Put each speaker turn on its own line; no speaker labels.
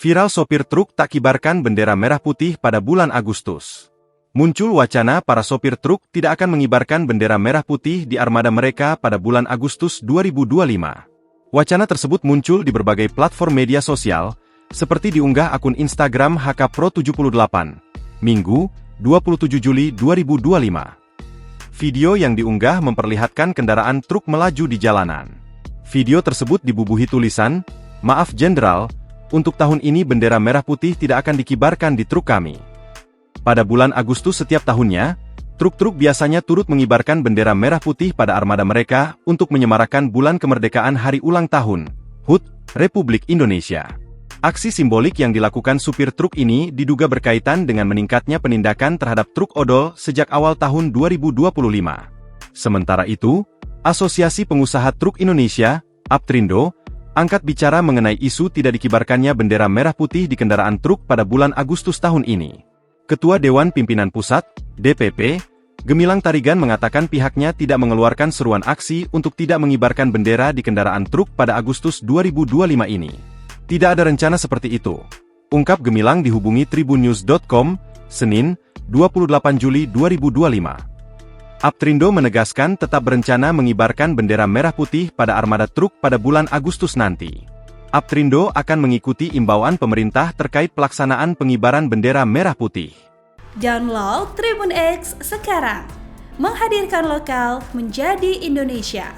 Viral sopir truk tak kibarkan bendera merah putih pada bulan Agustus. Muncul wacana para sopir truk tidak akan mengibarkan bendera merah putih di armada mereka pada bulan Agustus 2025. Wacana tersebut muncul di berbagai platform media sosial, seperti diunggah akun Instagram HKPro78, Minggu, 27 Juli 2025. Video yang diunggah memperlihatkan kendaraan truk melaju di jalanan. Video tersebut dibubuhi tulisan, "Maaf Jenderal, untuk tahun ini bendera merah putih tidak akan dikibarkan di truk kami." Pada bulan Agustus setiap tahunnya, truk-truk biasanya turut mengibarkan bendera merah putih pada armada mereka untuk menyemarakan bulan kemerdekaan Hari Ulang Tahun, HUT, Republik Indonesia. Aksi simbolik yang dilakukan supir truk ini diduga berkaitan dengan meningkatnya penindakan terhadap truk odol sejak awal tahun 2025. Sementara itu, Asosiasi Pengusaha Truk Indonesia, APTRINDO, angkat bicara mengenai isu tidak dikibarkannya bendera merah putih di kendaraan truk pada bulan Agustus tahun ini. Ketua Dewan Pimpinan Pusat, DPP, Gemilang Tarigan mengatakan pihaknya tidak mengeluarkan seruan aksi untuk tidak mengibarkan bendera di kendaraan truk pada Agustus 2025 ini. Tidak ada rencana seperti itu, ungkap Gemilang dihubungi tribunnews.com, Senin, 28 Juli 2025. APTRINDO menegaskan tetap berencana mengibarkan bendera merah putih pada armada truk pada bulan Agustus nanti. APTRINDO akan mengikuti imbauan pemerintah terkait pelaksanaan pengibaran bendera merah putih.
Download Tribun X sekarang, menghadirkan lokal menjadi Indonesia.